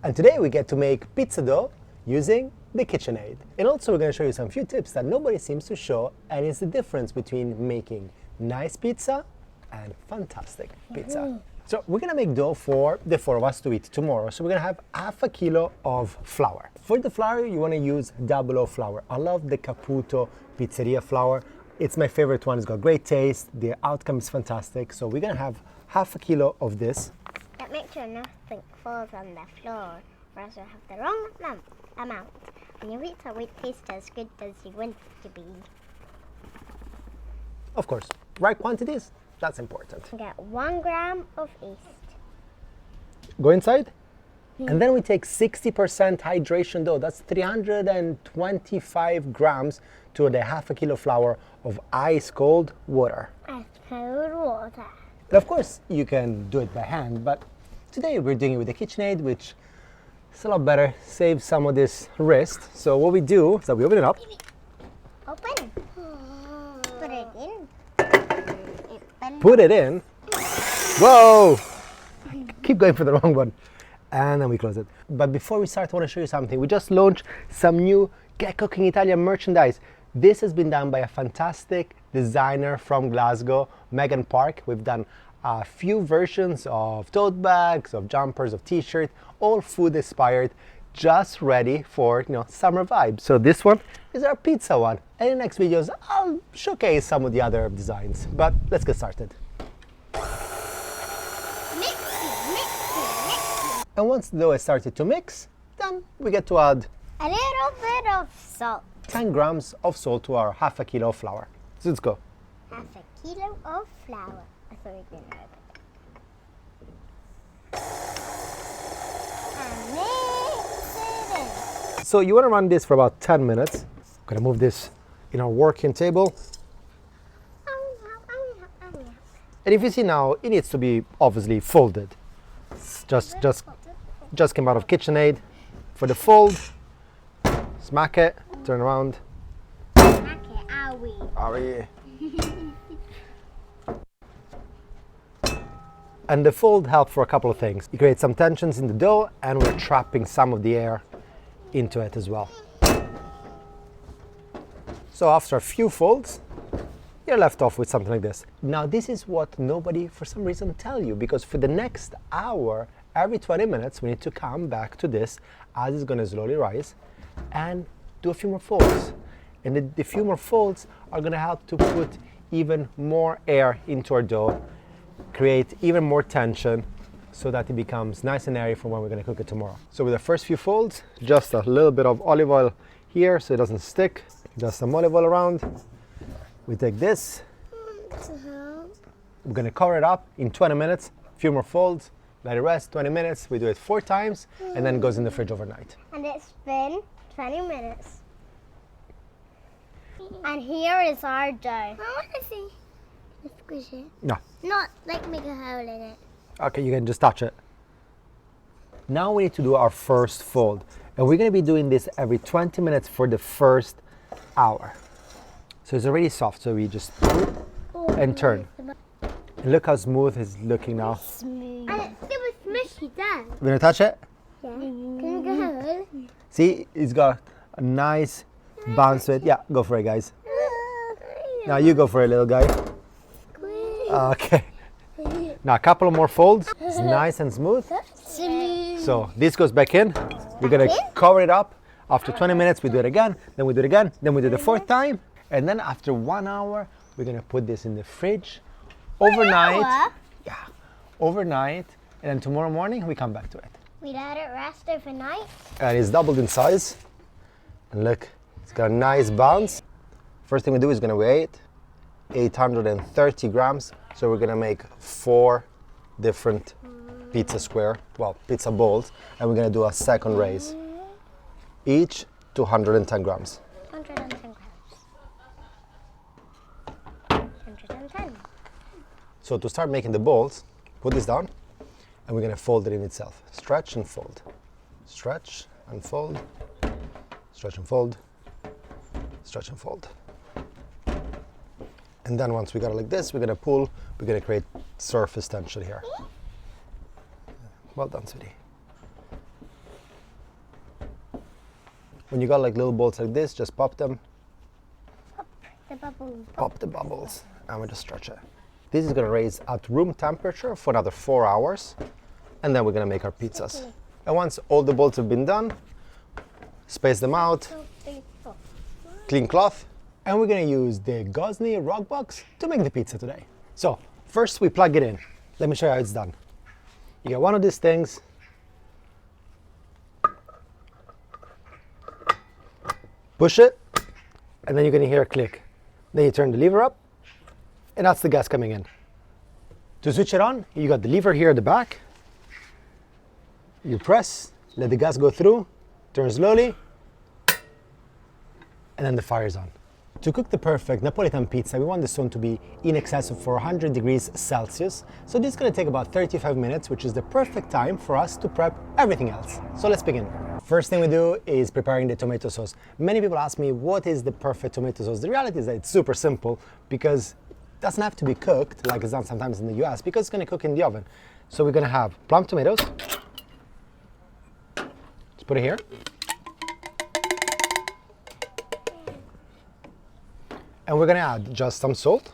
And today we get to make pizza dough using the KitchenAid. And also we're going to show you some few tips that nobody seems to show, and it's the difference between making nice pizza and fantastic pizza. So we're going to make dough for the 4 of us to eat tomorrow. So we're going to have half a kilo of flour. For the flour, you want to use 00 flour. I love the Caputo Pizzeria flour. It's my favorite one. It's got great taste. The outcome is fantastic. So we're going to have half a kilo of this. But make sure nothing falls on the floor, or else you'll have the wrong amount. And your pizza won't taste as good as you want it to be. Of course, right quantities, that's important. Get 1 gram of yeast. Go inside. And then we take 60% hydration dough. That's 325 grams to the half a kilo flour of ice cold water. Ice cold water. And of course, you can do it by hand, but today we're doing it with the KitchenAid, which is a lot better, saves some of this wrist. So what we do is that we open it up. Open. Put it in. Put it in. Whoa! Keep going for the wrong one. And then we close it. But before we start, I want to show you something. We just launched some new Get Cooking Italia merchandise. This has been done by a fantastic designer from Glasgow, Megan Park. We've done a few versions of tote bags, of jumpers, of t-shirts, all food inspired, just ready for summer vibes. So this one is our pizza one. And in the next videos, I'll showcase some of the other designs. But let's get started. And once the dough has started to mix, then we get to add a little bit of salt. 10 grams of salt to our half a kilo of flour. So let's go. Half a kilo of flour. I thought we didn't know that. And mix it in. So you want to run this for about 10 minutes. I'm going to move this in our working table. And if you see now, it needs to be obviously folded. It's just came out of KitchenAid. For the fold, smack it, turn around. Smack it, owie. And the fold helps for a couple of things. You create some tensions in the dough, and we're trapping some of the air into it as well. So after a few folds, you're left off with something like this. Now this is what nobody for some reason tell you, because for the next hour, every 20 minutes, we need to come back to this as it's going to slowly rise and do a few more folds. And the few more folds are going to help to put even more air into our dough, create even more tension so that it becomes nice and airy for when we're going to cook it tomorrow. So with the first few folds, just a little bit of olive oil here so it doesn't stick. Just some olive oil around. We take this. We're going to cover it up in 20 minutes, a few more folds. Let it rest 20 minutes. We do it 4 times and then it goes in the fridge overnight. And it's been 20 minutes. And here is our dough. I want to see. Squish it. No. Not like make a hole in it. Okay, you can just touch it. Now we need to do our first fold. And we're going to be doing this every 20 minutes for the first hour. So it's already soft. So we just put and turn. And look how smooth it's looking now. Smooth. And it's still smushy down. We're gonna touch it? Yeah. Can we go? See, it's got a nice bounce to it. Yeah, go for it, guys. Now you go for it, little guy. Okay. Now a couple of more folds. It's nice and smooth. Smooth. So this goes back in. We're gonna cover it up. After 20 minutes, we do it again. Then we do it again. Then we do the 4th time. And then after 1 hour, we're gonna put this in the fridge. Overnight, overnight, and then tomorrow morning we come back to it. We let it rest overnight. And it's doubled in size. And look, it's got a nice bounce. First thing we do is gonna weigh it, 830 grams. So we're gonna make 4 different pizza balls, and we're gonna do a second raise. Each 210 grams. 110 grams. 110. So to start making the balls, put this down, and we're gonna fold it in itself. Stretch and fold. Stretch and fold. Stretch and fold. Stretch and fold. And then once we got it like this, we're gonna pull, we're gonna create surface tension here. Well done, sweetie. When you got like little balls like this, just pop them. The bubbles. Pop the bubbles, and we just stretch it. This is gonna raise at room temperature for another 4 hours, and then we're gonna make our pizzas. And once all the balls have been done, space them out, 2, 3, 4. clean cloth, and we're gonna use the Gozney Roccbox to make the pizza today. So first we plug it in. Let me show you how it's done. You get one of these things, push it, and then you're gonna hear a click. Then you turn the lever up, and that's the gas coming in. To switch it on, you got the lever here at the back. You press, let the gas go through, turn slowly, and then the fire is on. To cook the perfect Napolitan pizza, we want the stone to be in excess of 400 degrees Celsius. So this is going to take about 35 minutes, which is the perfect time for us to prep everything else. So let's begin. First thing we do is preparing the tomato sauce. Many people ask me, what is the perfect tomato sauce? The reality is that it's super simple because it doesn't have to be cooked like it's done sometimes in the US because it's going to cook in the oven. So we're going to have plum tomatoes. Let's put it here. And we're gonna add just some salt,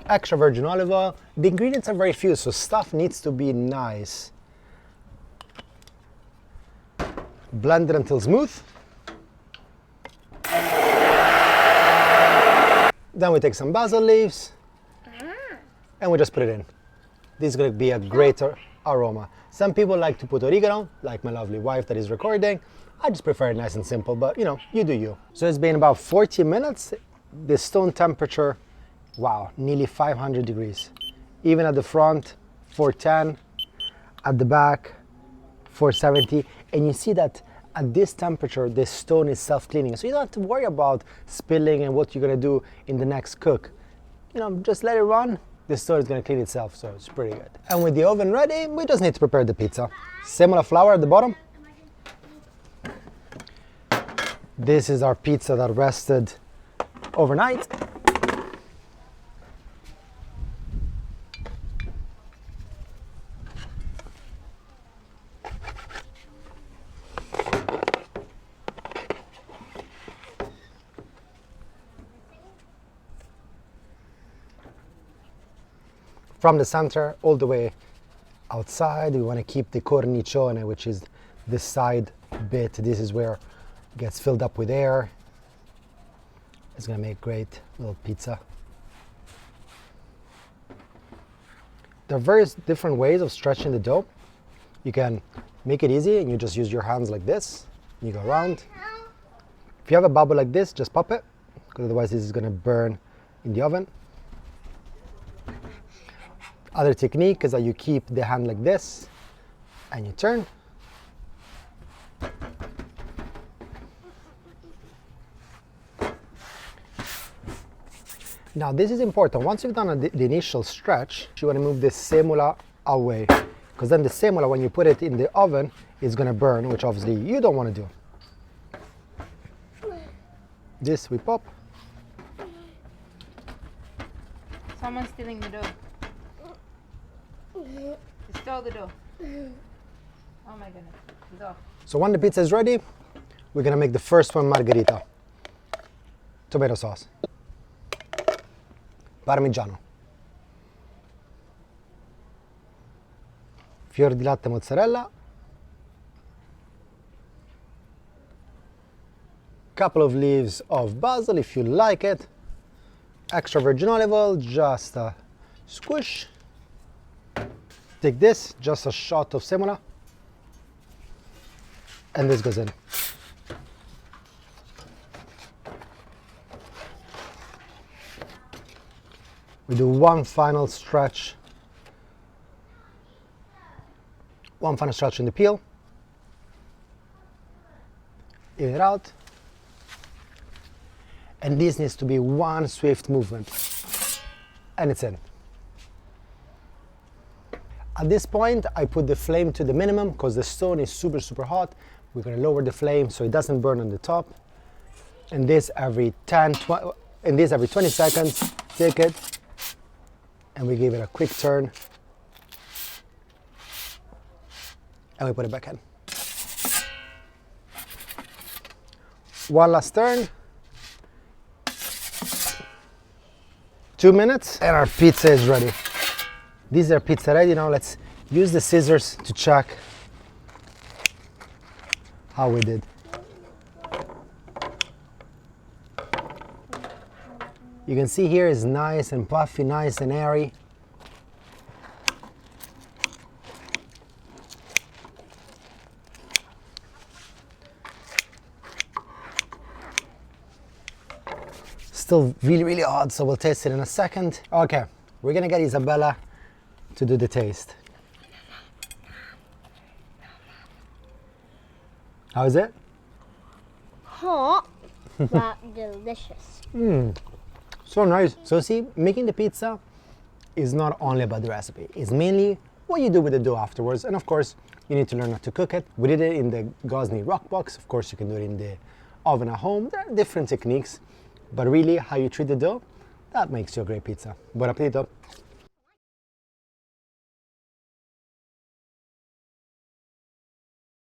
extra virgin olive oil. The ingredients are very few, so stuff needs to be nice. Blend it until smooth. Then we take some basil leaves and we just put it in. This is gonna be a great aroma. Some people like to put oregano, like my lovely wife that is recording. I just prefer it nice and simple, but you know, you do you. So it's been about 40 minutes. The stone temperature, wow, nearly 500 degrees. Even at the front, 410, at the back, 470. And you see that at this temperature, the stone is self-cleaning. So you don't have to worry about spilling and what you're gonna do in the next cook. You know, just let it run. The stone is gonna clean itself, so it's pretty good. And with the oven ready, we just need to prepare the pizza. Semola flour at the bottom. This is our pizza that rested overnight. From the center all the way outside, we want to keep the cornicione, which is the side bit. This is where gets filled up with air. It's gonna make great little pizza. There are various different ways of stretching the dough. You can make it easy and you just use your hands like this. You go around. If you have a bubble like this, just pop it, because otherwise this is gonna burn in the oven. Other technique is that you keep the hand like this and you turn. Now this is important. Once you've done the initial stretch, you want to move the semola away, because then the semola, when you put it in the oven, is going to burn, which obviously you don't want to do. This we pop. Someone's stealing the dough. He stole the dough. Oh my goodness, he's off. So when the pizza is ready, we're going to make the first one margherita. Tomato sauce. Parmigiano, fior di latte mozzarella, couple of leaves of basil if you like it, extra virgin olive oil, just a squish. Take this, just a shot of semola, and this goes in. We do one final stretch in the peel, even it out, and this needs to be one swift movement, and it's in. At this point, I put the flame to the minimum because the stone is super hot. We're going to lower the flame so it doesn't burn on the top, and this every 20 seconds. Take it, and we give it a quick turn, and we put it back in. One last turn. 2 minutes and our pizza is ready. These are pizza ready. Now let's use the scissors to check how we did. You can see here is nice and puffy, nice and airy. Still really, really hot, so we'll taste it in a second. Okay, we're gonna get Isabella to do the taste. How is it? Hot, but delicious. So nice. So see, making the pizza is not only about the recipe. It's mainly what you do with the dough afterwards. And of course, you need to learn how to cook it. We did it in the Gozney Roccbox. Of course, you can do it in the oven at home. There are different techniques, but really how you treat the dough, that makes you a great pizza. Buon appetito.